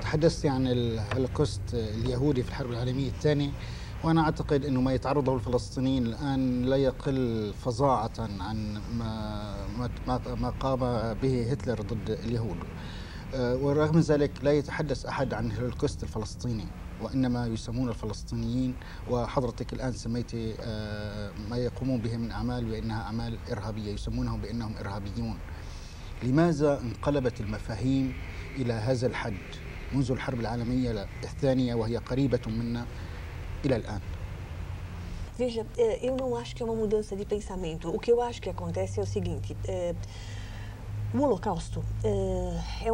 تحدثت عن الهولوكوست اليهودي في الحرب العالمية الثانية، وأنا أعتقد أنه ما يتعرض له الفلسطينيين الآن لا يقل فظاعة عن ما قام به هتلر ضد اليهود. ورغم ذلك لا يتحدث أحد عن الهولوكوست الفلسطيني، وإنما يسمون الفلسطينيين، وحضرتك الآن سميتي ما يقومون به من أعمال بأنها أعمال إرهابية، يسمونهم بأنهم إرهابيون. لماذا انقلبت المفاهيم إلى هذا الحد منذ الحرب العالمية الثانية وهي قريبة منا إلى الآن؟ Veja, eu não acho que é uma mudança de pensamento. O que eu acho que acontece é o seguinte, o Holocausto é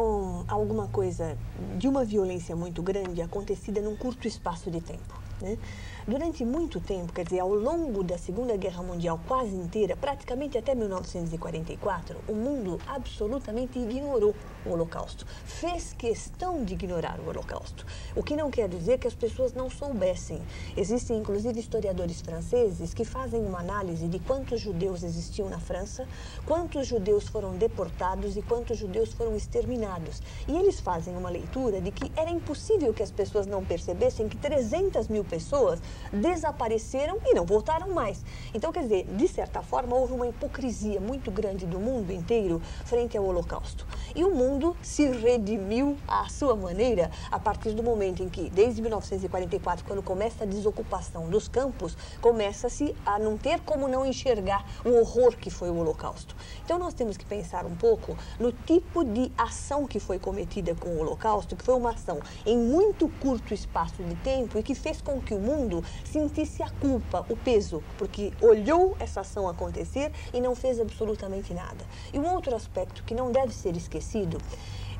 alguma coisa de uma violência muito grande acontecida num curto espaço de tempo, né? Durante muito tempo, quer dizer, ao longo da Segunda Guerra Mundial quase inteira, praticamente até 1944, o mundo absolutamente ignorou o Holocausto. Fez questão de ignorar o Holocausto. O que não quer dizer que as pessoas não soubessem. Existem, inclusive, historiadores franceses que fazem uma análise de quantos judeus existiam na França, quantos judeus foram deportados e quantos judeus foram exterminados. E eles fazem uma leitura de que era impossível que as pessoas não percebessem que 300 mil pessoas desapareceram e não voltaram mais. Então, quer dizer, de certa forma, houve uma hipocrisia muito grande do mundo inteiro frente ao Holocausto. E o mundo se redimiu à sua maneira a partir do momento em que, desde 1944, quando começa a desocupação dos campos, começa-se a não ter como não enxergar o horror que foi o Holocausto. Então, nós temos que pensar um pouco no tipo de ação que foi cometida com o Holocausto, que foi uma ação em muito curto espaço de tempo e que fez com que o mundo sentisse a culpa, o peso, porque olhou essa ação acontecer e não fez absolutamente nada. E um outro aspecto que não deve ser esquecido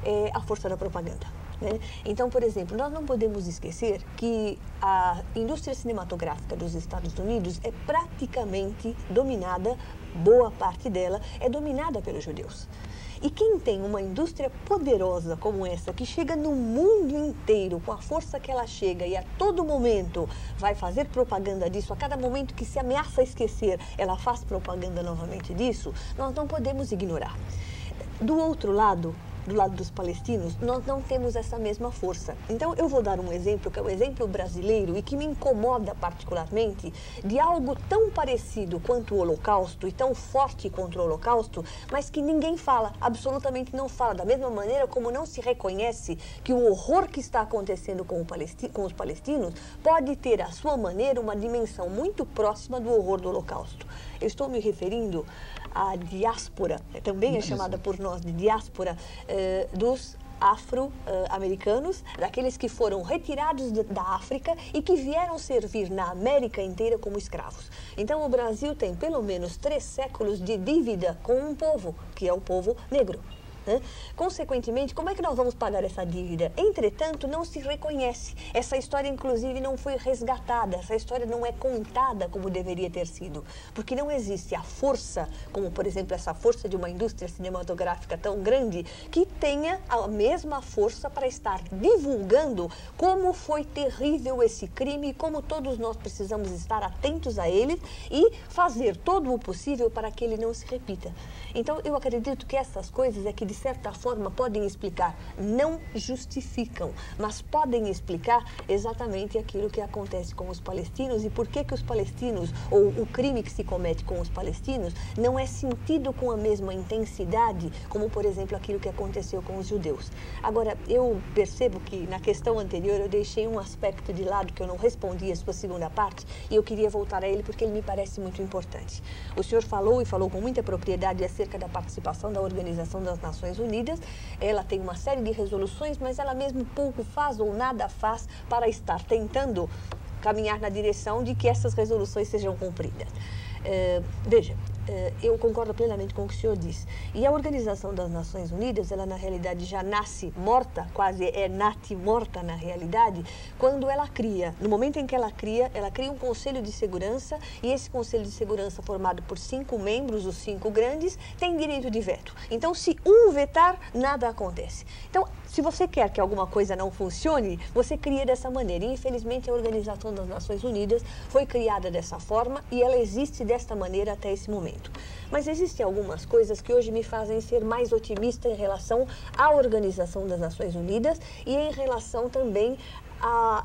é a força da propaganda, né? Então, por exemplo, nós não podemos esquecer que a indústria cinematográfica dos Estados Unidos é praticamente dominada, boa parte dela é dominada pelos judeus. E quem tem uma indústria poderosa como essa, que chega no mundo inteiro, com a força que ela chega e a todo momento vai fazer propaganda disso, a cada momento que se ameaça esquecer, ela faz propaganda novamente disso, nós não podemos ignorar. Do outro lado, do lado dos palestinos, nós não temos essa mesma força. Então, eu vou dar um exemplo, que é o exemplo brasileiro e que me incomoda particularmente, de algo tão parecido quanto o Holocausto e tão forte contra o Holocausto, mas que ninguém fala, absolutamente não fala, da mesma maneira como não se reconhece que o horror que está acontecendo com os palestinos pode ter, à sua maneira, uma dimensão muito próxima do horror do Holocausto. Eu estou me referindo à diáspora, também é chamada por nós de diáspora, dos afro-americanos, daqueles que foram retirados da África e que vieram servir na América inteira como escravos. Então, o Brasil tem pelo menos 3 séculos de dívida com um povo, que é o povo negro, né? Consequentemente, como é que nós vamos pagar essa dívida? Entretanto, não se reconhece. Essa história, inclusive, não foi resgatada. Essa história não é contada como deveria ter sido. Porque não existe a força, como, por exemplo, essa força de uma indústria cinematográfica tão grande, que tenha a mesma força para estar divulgando como foi terrível esse crime e como todos nós precisamos estar atentos a ele e fazer todo o possível para que ele não se repita. Então, eu acredito que essas coisas é que, de certa forma, podem explicar, não justificam, mas podem explicar exatamente aquilo que acontece com os palestinos e por que os palestinos, ou o crime que se comete com os palestinos, não é sentido com a mesma intensidade como, por exemplo, aquilo que aconteceu com os judeus. Agora, eu percebo que na questão anterior eu deixei um aspecto de lado que eu não respondi a sua segunda parte e eu queria voltar a ele porque ele me parece muito importante. O senhor falou e falou com muita propriedade acerca da participação da Organização das Nações Unidas. Ela tem uma série de resoluções, mas ela mesmo pouco faz ou nada faz para estar tentando caminhar na direção de que essas resoluções sejam cumpridas. Veja, eu concordo plenamente com o que o senhor disse. E a Organização das Nações Unidas, ela na realidade já nasce morta, quase é natimorta na realidade, quando ela cria, no momento em que ela cria um Conselho de Segurança, e esse Conselho de Segurança, formado por 5 membros, os 5 grandes, tem direito de veto. Então, se um vetar, nada acontece. Então, se você quer que alguma coisa não funcione, você cria dessa maneira. E, infelizmente, a Organização das Nações Unidas foi criada dessa forma e ela existe desta maneira até esse momento. Mas existem algumas coisas que hoje me fazem ser mais otimista em relação à Organização das Nações Unidas e em relação também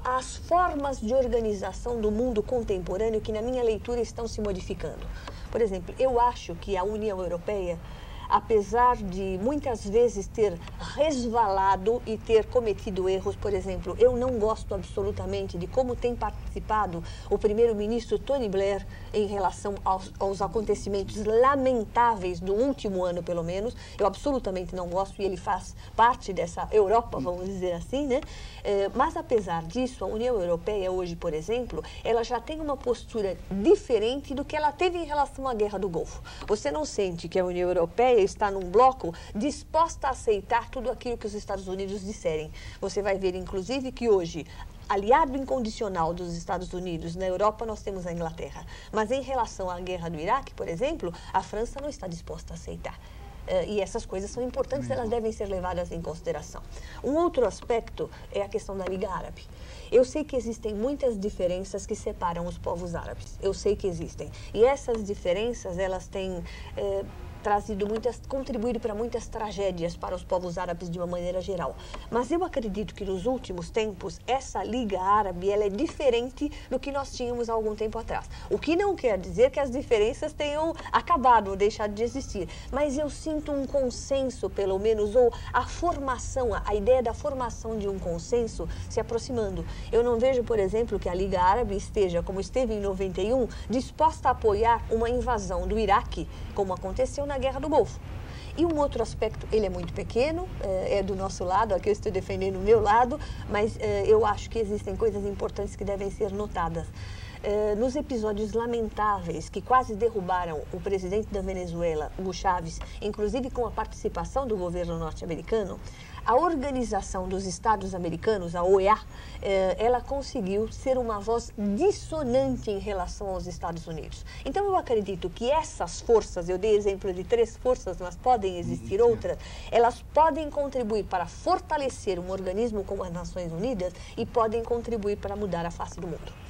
às formas de organização do mundo contemporâneo que, na minha leitura, estão se modificando. Por exemplo, eu acho que a União Europeia, apesar de muitas vezes ter resvalado e ter cometido erros, por exemplo, eu não gosto absolutamente de como tem participado o primeiro-ministro Tony Blair em relação aos acontecimentos lamentáveis do último ano, pelo menos. Eu absolutamente não gosto e ele faz parte dessa Europa, vamos dizer assim, né? Mas, apesar disso, a União Europeia hoje, por exemplo, ela já tem uma postura diferente do que ela teve em relação à Guerra do Golfo. Você não sente que a União Europeia está num bloco disposta a aceitar tudo aquilo que os Estados Unidos disserem. Você vai ver, inclusive, que hoje, aliado incondicional dos Estados Unidos, na Europa nós temos a Inglaterra. Mas em relação à guerra do Iraque, por exemplo, a França não está disposta a aceitar. E essas coisas são importantes, elas devem ser levadas em consideração. Um outro aspecto é a questão da Liga Árabe. Eu sei que existem muitas diferenças que separam os povos árabes. Eu sei que existem. E essas diferenças, elas têm contribuído para muitas tragédias para os povos árabes de uma maneira geral. Mas eu acredito que nos últimos tempos, essa Liga Árabe, ela é diferente do que nós tínhamos há algum tempo atrás. O que não quer dizer que as diferenças tenham acabado ou deixado de existir. Mas eu sinto um consenso, pelo menos, ou a ideia da formação de um consenso se aproximando. Eu não vejo, por exemplo, que a Liga Árabe esteja, como esteve em 91, disposta a apoiar uma invasão do Iraque, como aconteceu na Guerra do Golfo. E um outro aspecto, ele é muito pequeno, é do nosso lado, aqui eu estou defendendo o meu lado, mas eu acho que existem coisas importantes que devem ser notadas. Nos episódios lamentáveis que quase derrubaram o presidente da Venezuela, Hugo Chávez, inclusive com a participação do governo norte-americano, a Organização dos Estados Americanos, a OEA, ela conseguiu ser uma voz dissonante em relação aos Estados Unidos. Então, eu acredito que essas forças, eu dei exemplo de 3 forças, mas podem existir outras, elas podem contribuir para fortalecer um organismo como as Nações Unidas e podem contribuir para mudar a face do mundo.